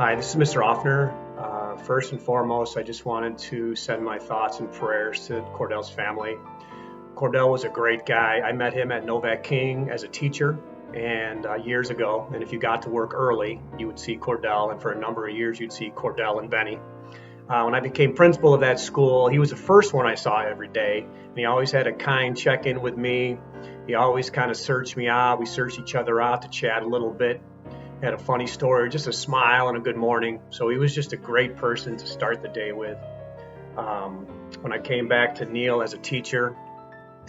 Hi, this is Mr. Offner. First and foremost, I just wanted to send my thoughts and prayers to Cordell's family. Cordell was a great guy. I met him at Novak King as a teacher and years ago. And if you got to work early, you would see Cordell. And for a number of years, you'd see Cordell and Benny. When I became principal of that school, he was the first one I saw every day. And he always had a kind check-in with me. He always kind of searched me out. We searched each other out to chat a little bit. Had a funny story, just a smile and a good morning. So he was just a great person to start the day with. When I came back to Neil as a teacher,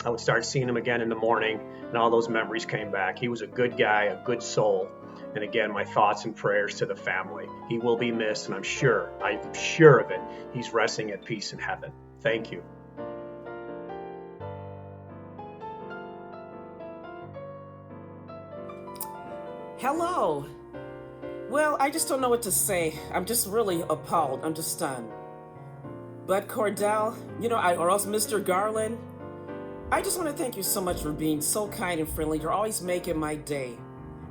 I would start seeing him again in the morning, and all those memories came back. He was a good guy, a good soul. And again, my thoughts and prayers to the family. He will be missed, and I'm sure of it, he's resting at peace in heaven. Thank you. Hello. Well, I just don't know what to say. I'm just really appalled. I'm just stunned. But Cordell, or else Mr. Garland, I just want to thank you so much for being so kind and friendly. You're always making my day.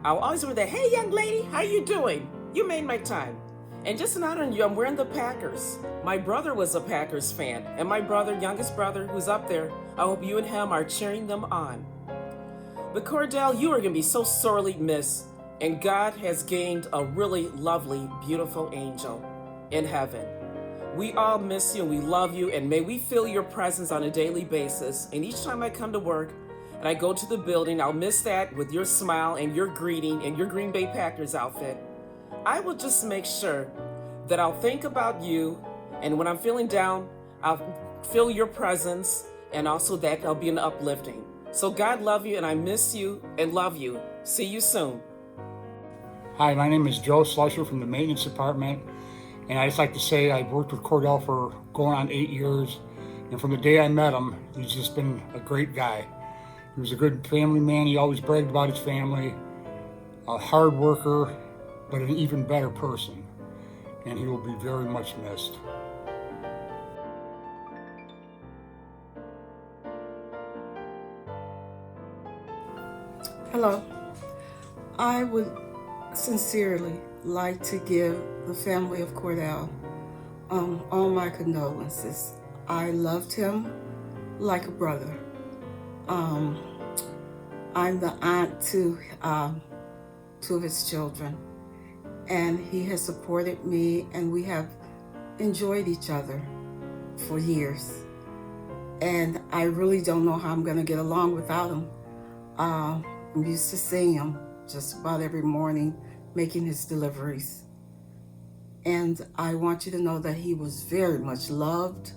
I'll always remember that, hey, young lady, how you doing? You made my time. And just in honor of you, I'm wearing the Packers. My brother was a Packers fan. And my brother, youngest brother, who's up there, I hope you and him are cheering them on. But Cordell, you are going to be so sorely missed. And God has gained a really lovely, beautiful angel in heaven. We all miss you and we love you, and may we feel your presence on a daily basis. And each time I come to work and I go to the building, I'll miss that with your smile and your greeting and your Green Bay Packers outfit. I will just make sure that I'll think about you, and when I'm feeling down, I'll feel your presence, and also that I'll be an uplifting. So God love you, and I miss you and love you. See you soon. Hi, my name is Joe Slusher from the maintenance department, and I just like to say I've worked with Cordell for going on 8 years, and from the day I met him, he's just been a great guy. He was a good family man. He always bragged about his family, a hard worker, but an even better person, and he will be very much missed. Hello. I would sincerely like to give the family of Cordell all my condolences. I loved him like a brother. I'm the aunt to two of his children, and he has supported me, and we have enjoyed each other for years. And I really don't know how I'm going to get along without him. I'm used to seeing him just about every morning, making his deliveries. And I want you to know that he was very much loved,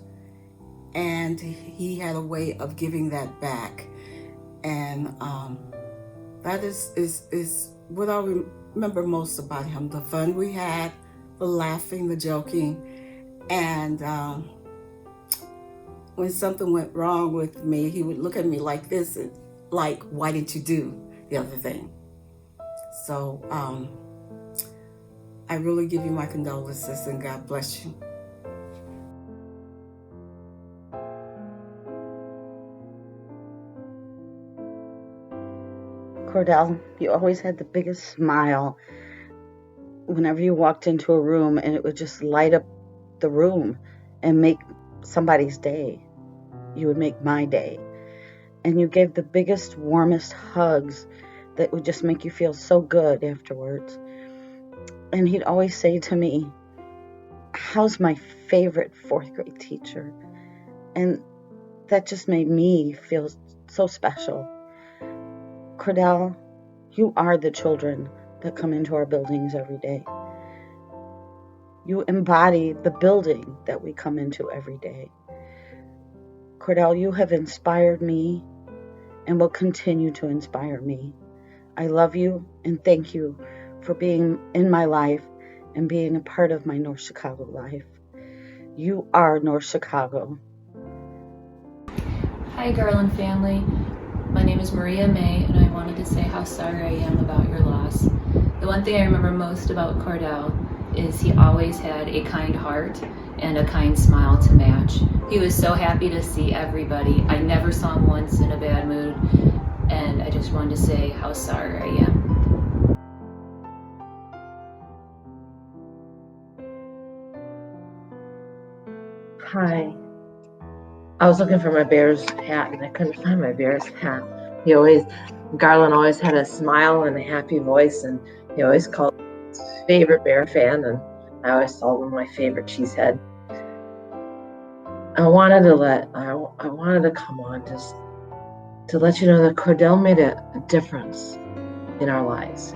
and he had a way of giving that back. And that is what I remember most about him: the fun we had, the laughing, the joking. And when something went wrong with me, he would look at me like this, like, why didn't you do the other thing? So I really give you my condolences, and God bless you. Cordell, you always had the biggest smile whenever you walked into a room, and it would just light up the room and make somebody's day. You would make my day. And you gave the biggest, warmest hugs that would just make you feel so good afterwards. And he'd always say to me, how's my favorite fourth grade teacher? And that just made me feel so special. Cordell, you are the children that come into our buildings every day. You embody the building that we come into every day. Cordell, you have inspired me and will continue to inspire me. I love you and thank you for being in my life and being a part of my North Chicago life. You are North Chicago. Hi, Garland family. My name is Maria May, and I wanted to say how sorry I am about your loss. The one thing I remember most about Cordell is he always had a kind heart and a kind smile to match. He was so happy to see everybody. I never saw him once in a bad mood, and I just wanted to say how sorry I am. Hi. I was looking for my Bears hat and I couldn't find my Bears hat. Garland always had a smile and a happy voice, and he always called me his favorite Bear fan, and I always told him my favorite cheesehead. I wanted to come on just to let you know that Cordell made a difference in our lives.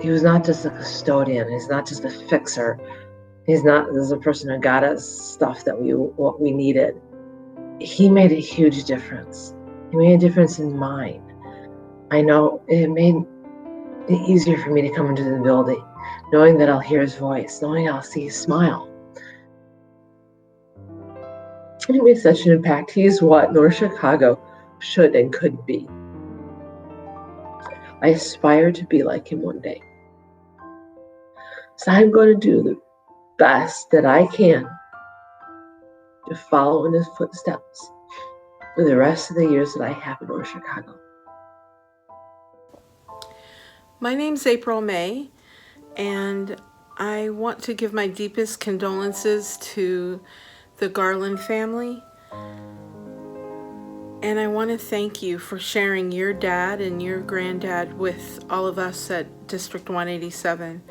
He was not just a custodian. He's not just a fixer. He's a person who got us stuff that what we needed. He made a huge difference. He made a difference in mine. I know it made it easier for me to come into the building, knowing that I'll hear his voice, knowing I'll see his smile. He made such an impact. He is what North Chicago should and could be. I aspire to be like him one day. So I'm going to do the best that I can to follow in his footsteps for the rest of the years that I have in North Chicago. My name's April May, and I want to give my deepest condolences to the Garland family. And I want to thank you for sharing your dad and your granddad with all of us at District 187.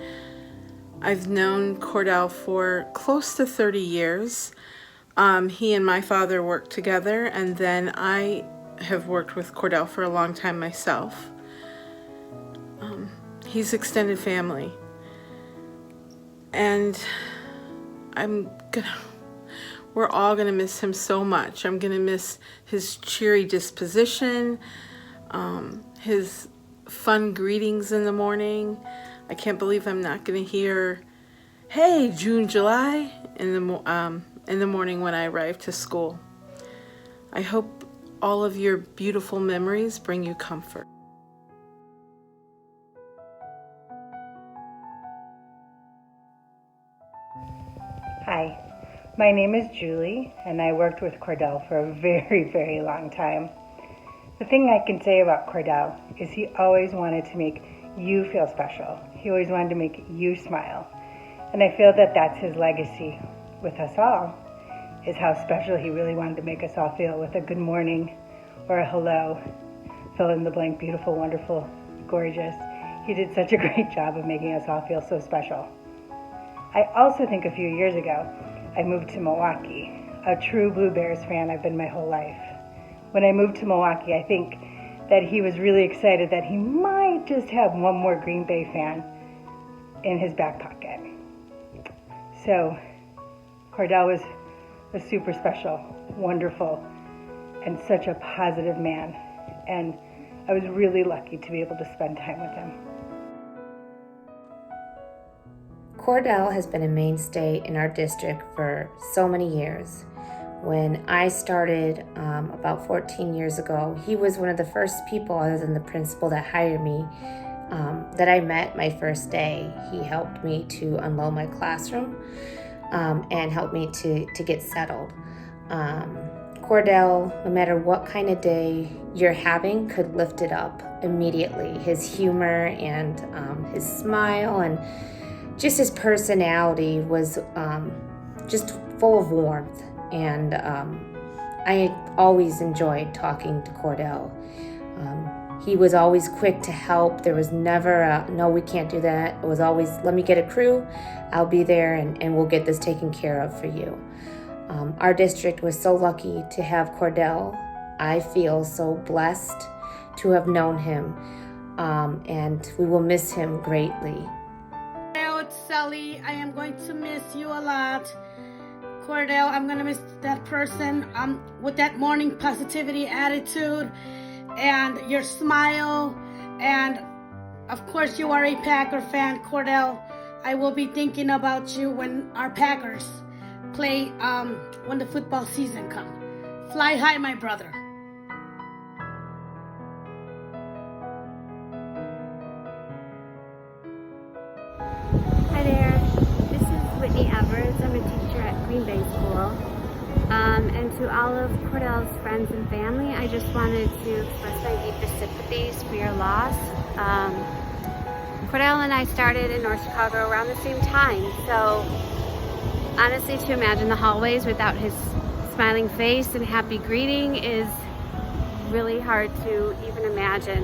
I've known Cordell for close to 30 years. He and my father worked together, and then I have worked with Cordell for a long time myself. He's extended family. And we're all gonna miss him so much. I'm gonna miss his cheery disposition, his fun greetings in the morning. I can't believe I'm not gonna hear, "Hey, June, July," in the morning when I arrive to school. I hope all of your beautiful memories bring you comfort. Hi, my name is Julie, and I worked with Cordell for a very, very long time. The thing I can say about Cordell is he always wanted to make you feel special. He always wanted to make you smile. And I feel that that's his legacy with us all, is how special he really wanted to make us all feel with a good morning or a hello, fill in the blank, beautiful, wonderful, gorgeous. He did such a great job of making us all feel so special. I also think a few years ago, I moved to Milwaukee. A true Blue Bears fan I've been my whole life. When I moved to Milwaukee, I think that he was really excited that he might just have one more Green Bay fan in his back pocket. So Cordell was a super special, wonderful, and such a positive man. And I was really lucky to be able to spend time with him. Cordell has been a mainstay in our district for so many years. When I started about 14 years ago, he was one of the first people, other than the principal that hired me, that I met my first day. He helped me to unload my classroom and helped me to get settled. Cordell, no matter what kind of day you're having, could lift it up immediately. His humor and his smile and just his personality was just full of warmth, and I always enjoyed talking to Cordell. He was always quick to help. There was never a, no, we can't do that. It was always, let me get a crew, I'll be there, and we'll get this taken care of for you. Our district was so lucky to have Cordell. I feel so blessed to have known him, and we will miss him greatly. Sally, I am going to miss you a lot. Cordell, I'm going to miss that person with that morning positivity attitude and your smile. And of course, you are a Packer fan, Cordell. I will be thinking about you when our Packers play, when the football season comes. Fly high, my brother. Hi there, this is Whitney Evers. I'm a teacher at Green Bay School. And to all of Cordell's friends and family, I just wanted to express my deepest sympathies for your loss. Cordell and I started in North Chicago around the same time, so Honestly, to imagine the hallways without his smiling face and happy greeting is really hard to even imagine.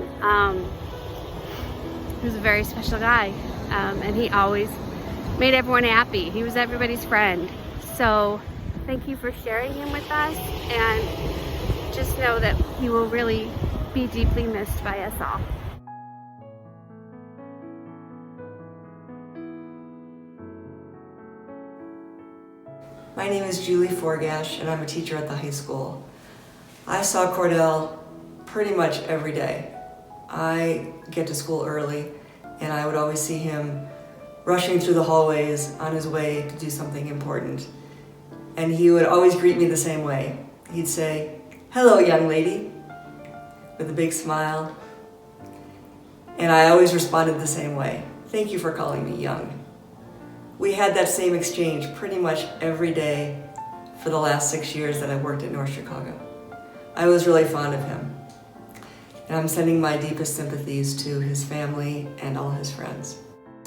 He was a very special guy, and he always made everyone happy. He was everybody's friend. So thank you for sharing him with us, and just know that he will really be deeply missed by us all. My name is Julie Forgash, and I'm a teacher at the high school. I saw Cordell pretty much every day. I get to school early, and I would always see him rushing through the hallways on his way to do something important. And he would always greet me the same way. He'd say, "Hello, young lady," with a big smile. And I always responded the same way. "Thank you for calling me young." We had that same exchange pretty much every day for the last 6 years that I worked at North Chicago. I was really fond of him. And I'm sending my deepest sympathies to his family and all his friends.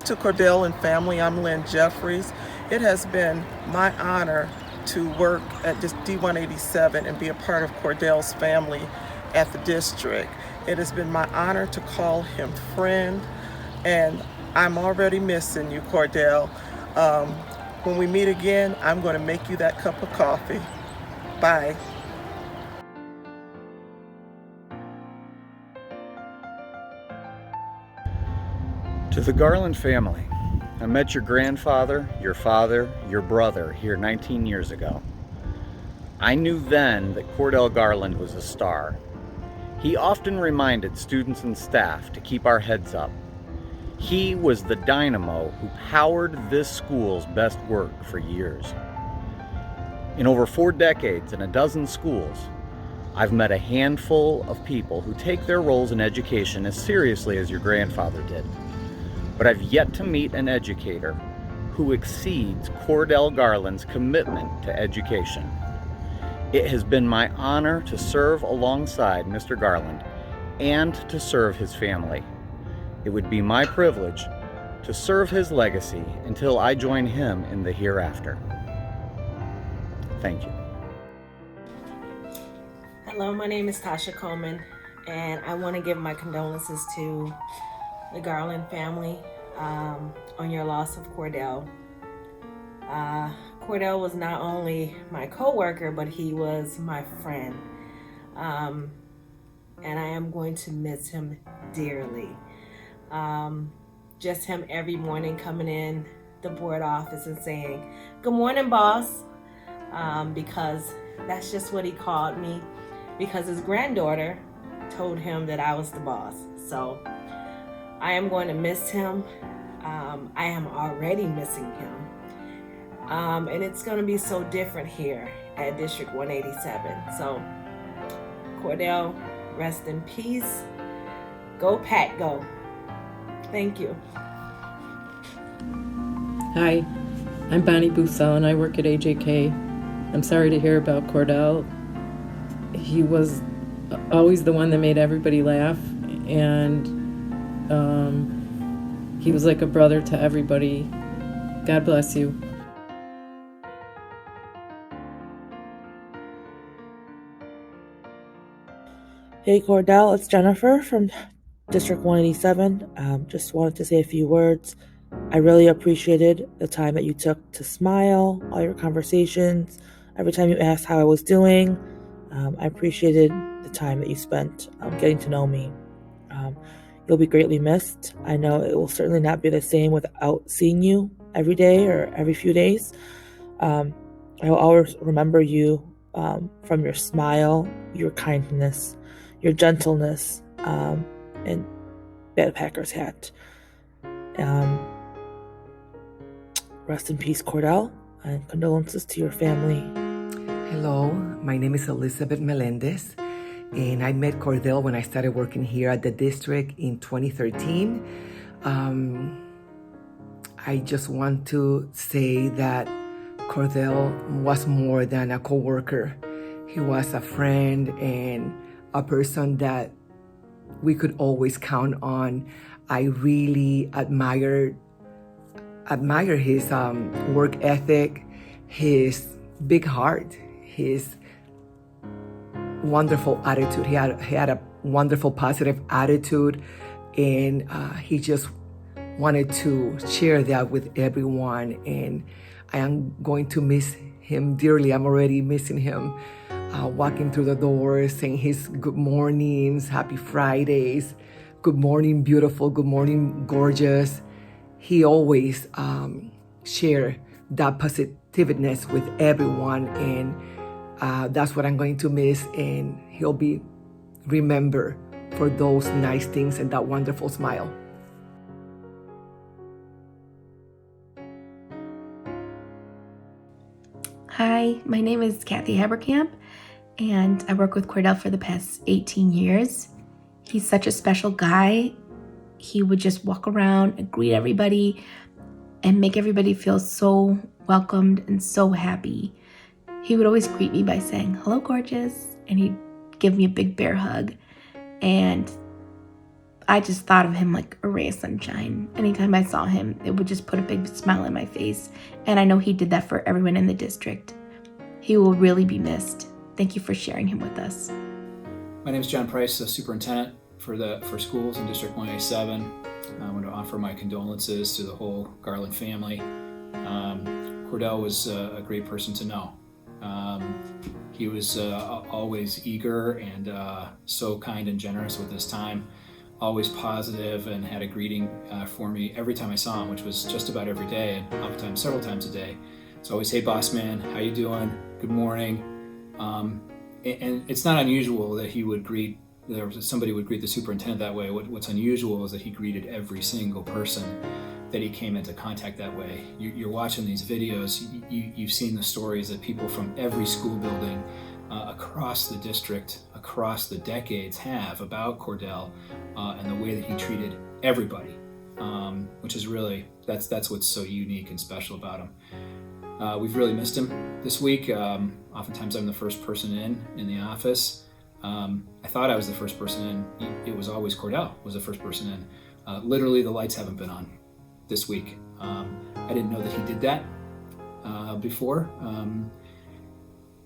To Cordell and family, I'm Lynn Jeffries. It has been my honor to work at just D187 and be a part of Cordell's family at the district. It has been my honor to call him friend, and I'm already missing you, Cordell. When we meet again, I'm going to make you that cup of coffee. Bye. To the Garland family, I met your grandfather, your father, your brother here 19 years ago. I knew then that Cordell Garland was a star. He often reminded students and staff to keep our heads up. He was the dynamo who powered this school's best work for years. In over 4 decades and a dozen schools, I've met a handful of people who take their roles in education as seriously as your grandfather did. But I've yet to meet an educator who exceeds Cordell Garland's commitment to education. It has been my honor to serve alongside Mr. Garland and to serve his family. It would be my privilege to serve his legacy until I join him in the hereafter. Thank you. Hello, my name is Tasha Coleman, and I want to give my condolences to the Garland family on your loss of Cordell. Cordell was not only my co-worker, but he was my friend. And I am going to miss him dearly. Just him every morning coming in the board office and saying, "Good morning, boss," because that's just what he called me, because his granddaughter told him that I was the boss. So I am going to miss him. I am already missing him. And it's going to be so different here at District 187. So Cordell, rest in peace. Go Pack, go. Thank you. Hi, I'm Bonnie Boussel and I work at AJK. I'm sorry to hear about Cordell. He was always the one that made everybody laugh, and he was like a brother to everybody. God bless you. Hey Cordell, it's Jennifer from District 187. Just wanted to say a few words. I really appreciated the time that you took to smile, all your conversations, every time you asked how I was doing. I appreciated the time that you spent getting to know me. You'll be greatly missed. I know it will certainly not be the same without seeing you every day or every few days. I will always remember you from your smile, your kindness, your gentleness, and Bad Packers hat. Rest in peace, Cordell, and condolences to your family. Hello, my name is Elizabeth Melendez, and I met Cordell when I started working here at the district in 2013. I just want to say that Cordell was more than a coworker. He was a friend and a person that we could always count on. I really admire his work ethic his big heart, his wonderful attitude. He had a wonderful, positive attitude, and he just wanted to share that with everyone. And I am going to miss him dearly. I'm already missing him. Walking through the doors, saying his good mornings, happy Fridays, good morning, beautiful, good morning, gorgeous. He always shared that positiveness with everyone, and that's what I'm going to miss. And he'll be remembered for those nice things and that wonderful smile. Hi, my name is Kathy Haberkamp, and I work with Cordell for the past 18 years. He's such a special guy. He would just walk around and greet everybody and make everybody feel so welcomed and so happy. He would always greet me by saying, "Hello, gorgeous," and he'd give me a big bear hug. And I just thought of him like a ray of sunshine. Anytime I saw him, it would just put a big smile on my face. And I know he did that for everyone in the district. He will really be missed. Thank you for sharing him with us. My name is John Price, the superintendent for schools in District 187. I want to offer my condolences to the whole Garland family. Cordell was a great person to know. He was always eager and so kind and generous with his time, always positive, and had a greeting for me every time I saw him, which was just about every day, and oftentimes several times a day. It's always, "Hey boss man, how you doing? Good morning." And it's not unusual that somebody would greet the superintendent that way. What's unusual is that he greeted every single person that he came into contact that way. You're watching these videos, you've seen the stories that people from every school building across the district, across the decades have about Cordell and the way that he treated everybody, which is really, that's what's so unique and special about him. We've really missed him this week. Oftentimes I'm the first person in the office. I thought I was the first person in. It was always Cordell was the first person in. Literally the lights haven't been on this week. I didn't know that he did that before.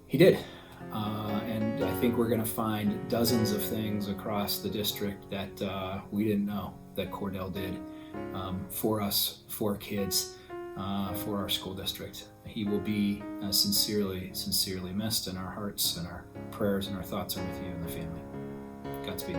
He did. And I think we're going to find dozens of things across the district that we didn't know that Cordell did for us, for kids, for our school district. He will be sincerely, sincerely missed, in our hearts and our prayers and our thoughts are with you and the family. Godspeed.